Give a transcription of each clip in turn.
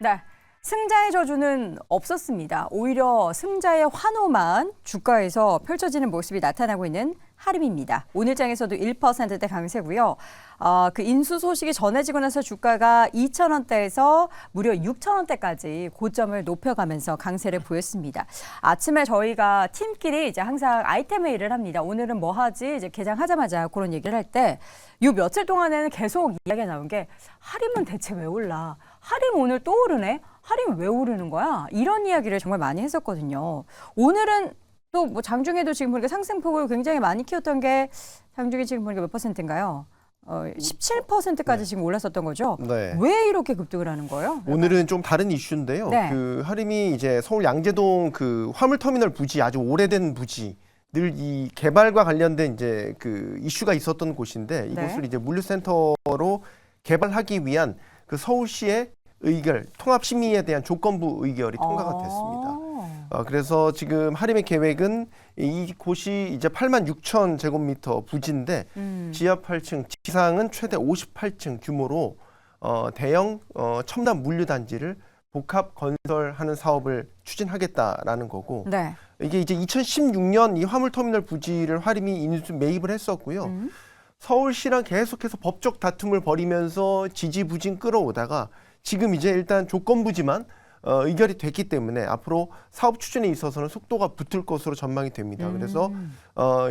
네. 승자의 저주는 없었습니다. 오히려 승자의 환호만 주가에서 펼쳐지는 모습이 나타나고 있는 하림입니다. 오늘 장에서도 1%대 강세고요. 그 인수 소식이 전해지고 나서 주가가 2,000원대에서 무려 6,000원대까지 고점을 높여가면서 강세를 보였습니다. 아침에 저희가 팀끼리 이제 항상 아이템 회의를 합니다. 오늘은 뭐 하지? 이제 개장하자마자 그런 얘기를 할 때 이 며칠 동안에는 계속 이야기가 나온 게 하림은 대체 왜 올라? 하림 오늘 또 오르네? 하림 왜 오르는 거야? 이런 이야기를 정말 많이 했었거든요. 오늘은 또 뭐 장중에도 지금 보니까 상승폭을 굉장히 많이 키웠던 게 장중에 지금 보니까 몇 퍼센트인가요? 17%까지 지금 올랐었던 거죠. 네. 왜 이렇게 급등을 하는 거예요? 오늘은 좀 다른 이슈인데요. 네. 그 하림이 이제 서울 양재동 그 화물터미널 부지, 아주 오래된 부지, 늘 이 개발과 관련된 이제 그 이슈가 있었던 곳인데 이곳을 네. 이제 물류센터로 개발하기 위한 그 서울시의 의결, 통합심의에 대한 조건부 의결이 통과가 됐습니다. 그래서 지금 하림의 계획은 이곳이 이제 86,000 제곱미터 부지인데 지하 8층, 지상은 최대 58층 규모로 대형 첨단 물류단지를 복합 건설하는 사업을 추진하겠다라는 거고 네. 이게 이제 2016년 이 화물터미널 부지를 하림이 매입을 했었고요. 서울시랑 계속해서 법적 다툼을 벌이면서 지지부진 끌어오다가 지금 이제 일단 조건부지만 의결이 됐기 때문에 앞으로 사업 추진에 있어서는 속도가 붙을 것으로 전망이 됩니다. 그래서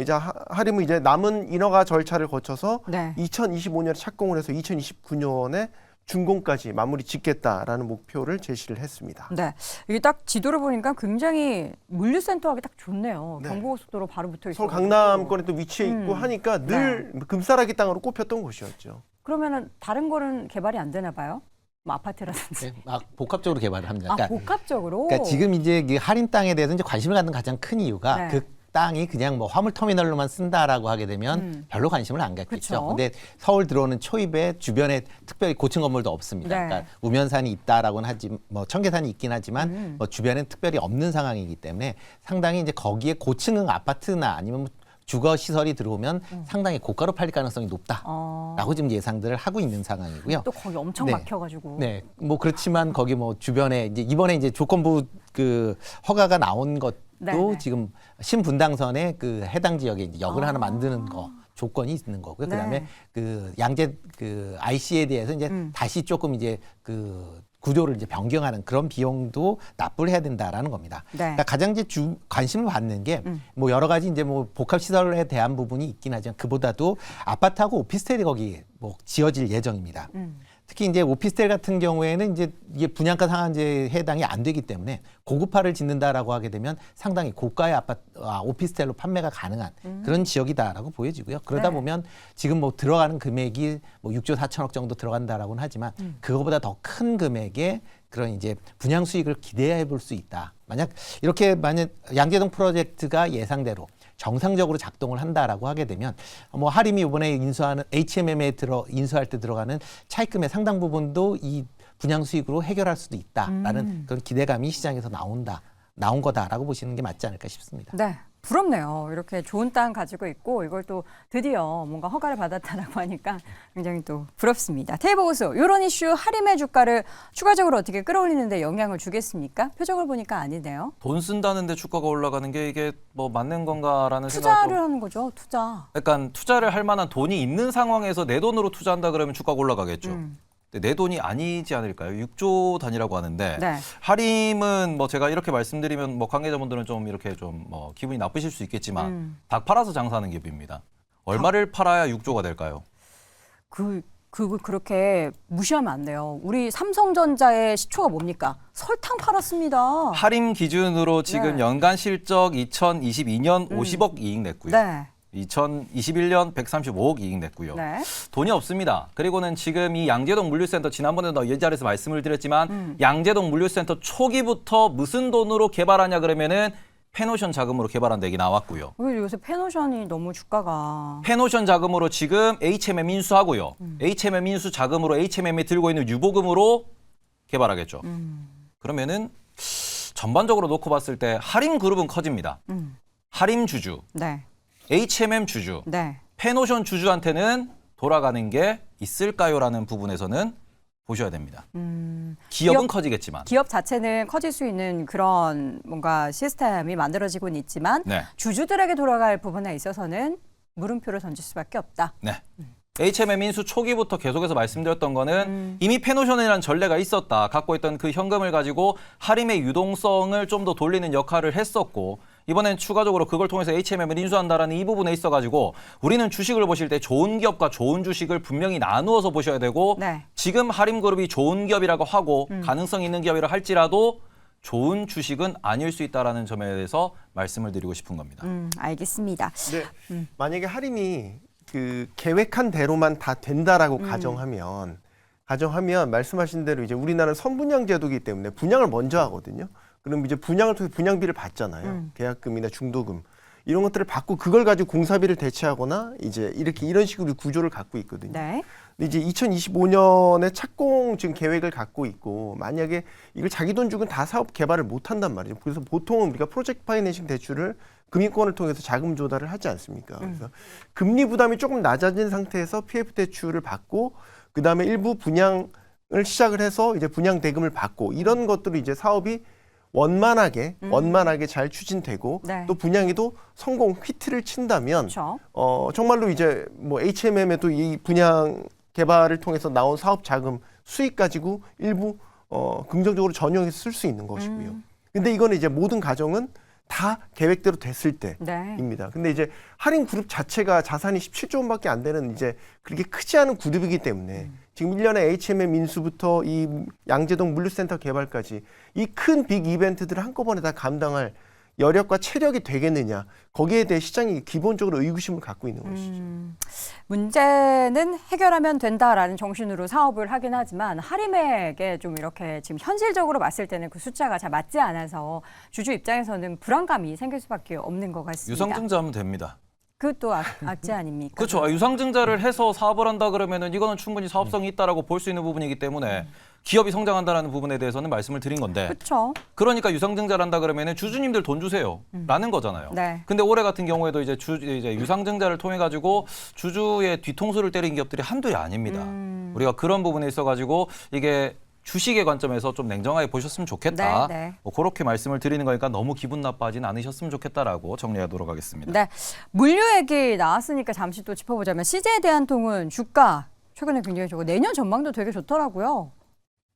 이제 하림은 이제 남은 인허가 절차를 거쳐서 네. 2025년에 착공을 해서 2029년에 준공까지 마무리 짓겠다라는 목표를 제시를 했습니다. 네. 이게 딱 지도를 보니까 굉장히 물류센터하기 딱 좋네요. 네. 경부고속도로 바로 붙어 있어요. 서울 강남권에 또 위치해 있고 하니까 늘 금싸라기 땅으로 꼽혔던 곳이었죠. 그러면은 다른 거는 개발이 안 되나 봐요? 뭐 아파트라든지. 네, 복합적으로 개발을 합니다. 복합적으로. 그러니까 지금 이제 그 할인 땅에 대해서 이제 관심을 갖는 가장 큰 이유가 네. 그 땅이 그냥 뭐 화물 터미널로만 쓴다라고 하게 되면 별로 관심을 안 갖겠죠. 그쵸. 근데 서울 들어오는 초입에 주변에 특별히 고층 건물도 없습니다. 네. 그러니까 우면산이 있다라고는 하지 뭐 청계산이 있긴 하지만 뭐 주변엔 특별히 없는 상황이기 때문에 상당히 이제 거기에 고층 아파트나 아니면 뭐 주거 시설이 들어오면 상당히 고가로 팔릴 가능성이 높다라고 지금 예상들을 하고 있는 상황이고요. 또 거기 엄청 네. 막혀가지고. 네, 뭐 그렇지만 거기 뭐 주변에 이제 이번에 이제 조건부 그 허가가 나온 것도 네네. 지금 신분당선의 그 해당 지역에 이제 역을 하나 만드는 거 조건이 있는 거고요. 네. 그다음에 그 양재 그 IC에 대해서 이제 다시 조금 이제 그 구조를 이제 변경하는 그런 비용도 납부를 해야 된다라는 겁니다. 네. 그러니까 가장 이제 관심을 받는 게 뭐 여러 가지 이제 뭐 복합 시설에 대한 부분이 있긴 하지만 그보다도 아파트하고 오피스텔이 거기 뭐 지어질 예정입니다. 특히 이제 오피스텔 같은 경우에는 이제 이게 분양가 상한제에 해당이 안 되기 때문에 고급화를 짓는다라고 하게 되면 상당히 고가의 오피스텔로 판매가 가능한 그런 지역이다라고 보여지고요. 그러다 네. 보면 지금 뭐 들어가는 금액이 뭐 6조 4천억 정도 들어간다라고는 하지만 그거보다 더 큰 금액의 그런 이제 분양 수익을 기대해 볼 수 있다. 만약 양재동 프로젝트가 예상대로 정상적으로 작동을 한다라고 하게 되면 뭐 하림이 이번에 인수하는 HMM에 인수할 때 들어가는 차입금의 상당 부분도 이 분양 수익으로 해결할 수도 있다라는 그런 기대감이 시장에서 나온 거다라고 보시는 게 맞지 않을까 싶습니다. 네. 부럽네요. 이렇게 좋은 땅 가지고 있고 이걸 또 드디어 뭔가 허가를 받았다라고 하니까 굉장히 또 부럽습니다. 테이블고수 이런 이슈 하림의 주가를 추가적으로 어떻게 끌어올리는데 영향을 주겠습니까? 표정을 보니까 아니네요. 돈 쓴다는데 주가가 올라가는 게 이게 뭐 맞는 건가라는 투자를 생각도. 하는 거죠. 투자. 약간 투자를 할 만한 돈이 있는 상황에서 내 돈으로 투자한다 그러면 주가가 올라가겠죠. 근데 내 돈이 아니지 않을까요? 6조 단위라고 하는데 네. 하림은 뭐 제가 이렇게 말씀드리면 뭐 관계자분들은 좀 이렇게 좀 뭐 기분이 나쁘실 수 있겠지만 닭 팔아서 장사하는 기업입니다. 얼마를 팔아야 6조가 될까요? 그렇게 무시하면 안 돼요. 우리 삼성전자의 시초가 뭡니까? 설탕 팔았습니다. 하림 기준으로 지금 네. 연간 실적 2022년 50억 이익 냈고요. 네. 2021년 135억 이익 냈고요. 네. 돈이 없습니다. 그리고는 지금 이 양재동 물류센터 지난번에도 이 자리에서 말씀을 드렸지만 양재동 물류센터 초기부터 무슨 돈으로 개발하냐 그러면은 페노션 자금으로 개발한다 얘기 나왔고요. 요새 페노션이 너무 주가가 페노션 자금으로 지금 HMM 인수하고요. HMM 인수 자금으로 HMM이 들고 있는 유보금으로 개발하겠죠. 그러면은 전반적으로 놓고 봤을 때 하림 그룹은 커집니다. 하림 주주, 네. HMM 주주, 네. 페노션 주주한테는 돌아가는 게 있을까요라는 부분에서는 보셔야 됩니다. 기업은 커지겠지만. 기업 자체는 커질 수 있는 그런 뭔가 시스템이 만들어지고는 있지만 네. 주주들에게 돌아갈 부분에 있어서는 물음표를 던질 수밖에 없다. 네. HMM 인수 초기부터 계속해서 말씀드렸던 거는 이미 페노션이라는 전례가 있었다. 갖고 있던 그 현금을 가지고 하림의 유동성을 좀 더 돌리는 역할을 했었고 이번엔 추가적으로 그걸 통해서 HMM을 인수한다라는 이 부분에 있어가지고 우리는 주식을 보실 때 좋은 기업과 좋은 주식을 분명히 나누어서 보셔야 되고 네. 지금 하림그룹이 좋은 기업이라고 하고 가능성 있는 기업이라 할지라도 좋은 주식은 아닐 수 있다라는 점에 대해서 말씀을 드리고 싶은 겁니다. 알겠습니다. 네. 만약에 하림이 그 계획한 대로만 다 된다라고 가정하면 말씀하신 대로 이제 우리나라는 선분양 제도이기 때문에 분양을 먼저 하거든요. 그럼 이제 분양을 통해 분양비를 받잖아요. 계약금이나 중도금 이런 것들을 받고 그걸 가지고 공사비를 대체하거나 이제 이런 식으로 구조를 갖고 있거든요. 네. 근데 이제 2025년에 착공 지금 계획을 갖고 있고 만약에 이걸 자기 돈 주고는 다 사업 개발을 못 한단 말이죠. 그래서 보통은 우리가 프로젝트 파이낸싱 대출을 금융권을 통해서 자금 조달을 하지 않습니까? 그래서 금리 부담이 조금 낮아진 상태에서 PF 대출을 받고 그다음에 일부 분양을 시작을 해서 이제 분양 대금을 받고 이런 것들을 이제 사업이 원만하게 잘 추진되고 네. 또 분양에도 성공 히트를 친다면 그렇죠. 정말로 이제 뭐 HMM에도 이 분양 개발을 통해서 나온 사업 자금 수익 가지고 일부 긍정적으로 전용해서 쓸 수 있는 것이고요. 근데 이거는 이제 모든 가정은 다 계획대로 됐을 때입니다. 근데 이제 하림 그룹 자체가 자산이 17조 원밖에 안 되는 이제 그렇게 크지 않은 그룹이기 때문에 지금 1년에 HMM 인수부터 이 양재동 물류센터 개발까지 이 큰 빅 이벤트들을 한꺼번에 다 감당할 여력과 체력이 되겠느냐 거기에 대해 시장이 기본적으로 의구심을 갖고 있는 것이죠. 문제는 해결하면 된다라는 정신으로 사업을 하긴 하지만 하림에게 좀 이렇게 지금 현실적으로 봤을 때는 그 숫자가 잘 맞지 않아서 주주 입장에서는 불안감이 생길 수밖에 없는 것 같습니다. 유상증자하면 됩니다. 그것도 악재 아닙니까? 그렇죠. 유상증자를 해서 사업을 한다 그러면은 이거는 충분히 사업성이 있다라고 볼 수 있는 부분이기 때문에 기업이 성장한다라는 부분에 대해서는 말씀을 드린 건데 그렇죠. 그러니까 유상증자를 한다 그러면은 주주님들 돈 주세요라는 거잖아요. 네. 근데 올해 같은 경우에도 이제 유상증자를 통해 가지고 주주의 뒤통수를 때린 기업들이 한둘이 아닙니다. 우리가 그런 부분에 있어 가지고 이게 주식의 관점에서 좀 냉정하게 보셨으면 좋겠다. 네, 네. 뭐 그렇게 말씀을 드리는 거니까 너무 기분 나빠하진 않으셨으면 좋겠다라고 정리하도록 하겠습니다. 네. 물류 얘기 나왔으니까 잠시 또 짚어보자면 CJ 대한통운 주가 최근에 굉장히 좋고 내년 전망도 되게 좋더라고요.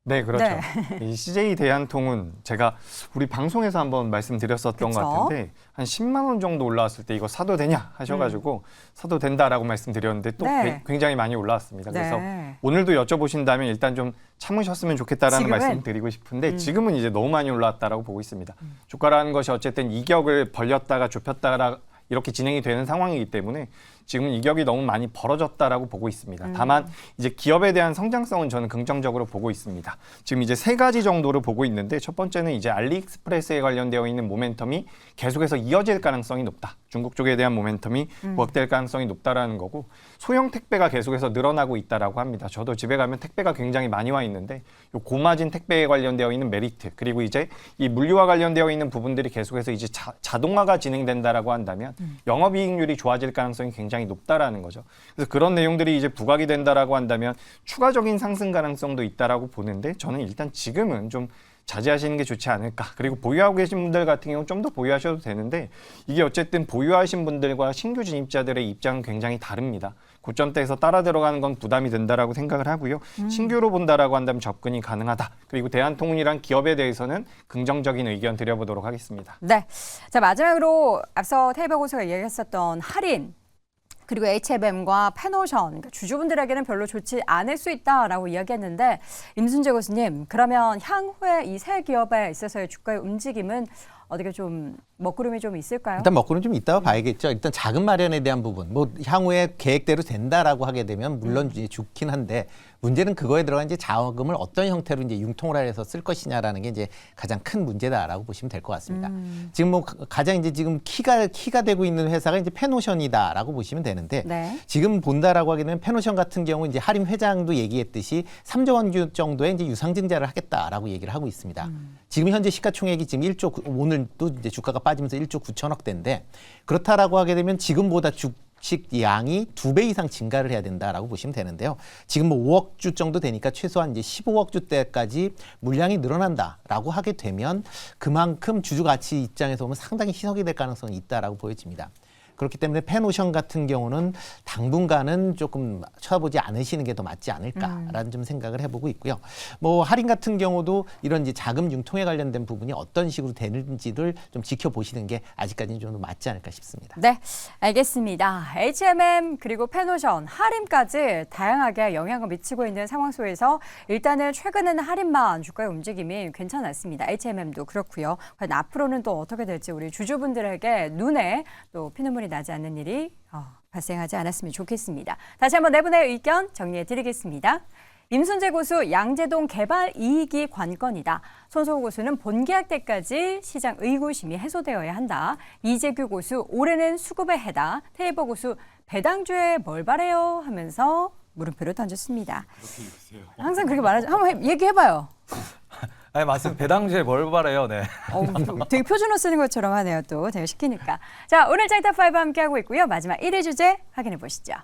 네, 그렇죠. 네. 이 CJ 대한통운 제가 우리 방송에서 한번 말씀드렸었던 그쵸? 것 같은데 한 10만 원 정도 올라왔을 때 이거 사도 되냐 하셔가지고 사도 된다라고 말씀드렸는데 또 네. 굉장히 많이 올라왔습니다. 그래서 네. 오늘도 여쭤보신다면 일단 좀 참으셨으면 좋겠다라는 지금은? 말씀 드리고 싶은데 지금은 이제 너무 많이 올라왔다라고 보고 있습니다. 주가라는 것이 어쨌든 이격을 벌렸다가 좁혔다가 이렇게 진행이 되는 상황이기 때문에 지금 이격이 너무 많이 벌어졌다라고 보고 있습니다. 다만 이제 기업에 대한 성장성은 저는 긍정적으로 보고 있습니다. 지금 이제 세 가지 정도를 보고 있는데 첫 번째는 이제 알리익스프레스에 관련되어 있는 모멘텀이 계속해서 이어질 가능성이 높다. 중국 쪽에 대한 모멘텀이 부각될 가능성이 높다라는 거고 소형 택배가 계속해서 늘어나고 있다라고 합니다. 저도 집에 가면 택배가 굉장히 많이 와 있는데 요 고마진 택배에 관련되어 있는 메리트 그리고 이제 이 물류와 관련되어 있는 부분들이 계속해서 이제 자동화가 진행된다라고 한다면 영업이익률이 좋아질 가능성이 굉장히 높다라는 거죠. 그래서 그런 내용들이 이제 부각이 된다라고 한다면 추가적인 상승 가능성도 있다라고 보는데 저는 일단 지금은 좀 자제하시는 게 좋지 않을까. 그리고 보유하고 계신 분들 같은 경우는 좀 더 보유하셔도 되는데 이게 어쨌든 보유하신 분들과 신규 진입자들의 입장은 굉장히 다릅니다. 고점대에서 따라 들어가는 건 부담이 된다라고 생각을 하고요. 신규로 본다라고 한다면 접근이 가능하다. 그리고 대한통운이란 기업에 대해서는 긍정적인 의견 드려보도록 하겠습니다. 네. 자, 마지막으로 앞서 테이블 고수가 이야기했었던 할인 그리고 HMM과 페노션 그러니까 주주분들에게는 별로 좋지 않을 수 있다라고 이야기했는데 임순재 교수님 그러면 향후에 이 세 기업에 있어서의 주가의 움직임은 어떻게 좀 먹구름이 좀 있을까요? 일단 먹고는 좀 있다가 봐야겠죠. 일단 자금 마련에 대한 부분, 뭐 향후에 계획대로 된다라고 하게 되면 물론 이제 좋긴 한데 문제는 그거에 들어간 이제 자금을 어떤 형태로 이제 융통을 해서 쓸 것이냐라는 게 이제 가장 큰 문제다라고 보시면 될 것 같습니다. 지금 뭐 가장 이제 지금 키가 되고 있는 회사가 이제 페노션이다라고 보시면 되는데 네. 지금 본다라고 하게 되면 페노션 같은 경우 이제 하림 회장도 얘기했듯이 3조 원 정도의 이제 유상증자를 하겠다라고 얘기를 하고 있습니다. 지금 현재 시가총액이 지금 1조 오늘 또 이제 주가가 빠지면서 1조 9천억 대인데 그렇다라고 하게 되면 지금보다 주식 양이 2배 이상 증가를 해야 된다라고 보시면 되는데요. 지금 뭐 5억 주 정도 되니까 최소한 이제 15억 주대까지 물량이 늘어난다라고 하게 되면 그만큼 주주 가치 입장에서 보면 상당히 희석이 될 가능성이 있다라고 보여집니다. 그렇기 때문에 펜오션 같은 경우는 당분간은 조금 쳐다보지 않으시는 게 더 맞지 않을까라는 좀 생각을 해보고 있고요. 뭐 할인 같은 경우도 이런 이제 자금 융통에 관련된 부분이 어떤 식으로 되는지를 좀 지켜보시는 게 아직까지는 좀 맞지 않을까 싶습니다. 네, 알겠습니다. HMM 그리고 펜오션, 할인까지 다양하게 영향을 미치고 있는 상황 속에서 일단은 최근에는 할인만 주가의 움직임이 괜찮았습니다. HMM도 그렇고요. 과연 앞으로는 또 어떻게 될지 우리 주주분들에게 눈에 또 피눈물이 나지 않는 일이 발생하지 않았으면 좋겠습니다. 다시 한번 네 분의 의견 정리해 드리겠습니다. 임순재 고수 양재동 개발 이익이 관건이다. 손석우 고수는 본계약 때까지 시장 의구심이 해소되어야 한다. 이재규 고수 올해는 수급의 해다. 테이버 고수 배당주에 뭘 바래요 하면서 물음표를 던졌습니다. 항상 그렇게 말하죠. 한번 얘기해봐요. 아니 맞습니다. 배당주에 뭘 바래요. 네. 되게 표준어 쓰는 것처럼 하네요. 또 제가 시키니까. 자, 오늘 짱탑5 함께하고 있고요. 마지막 1위 주제 확인해 보시죠.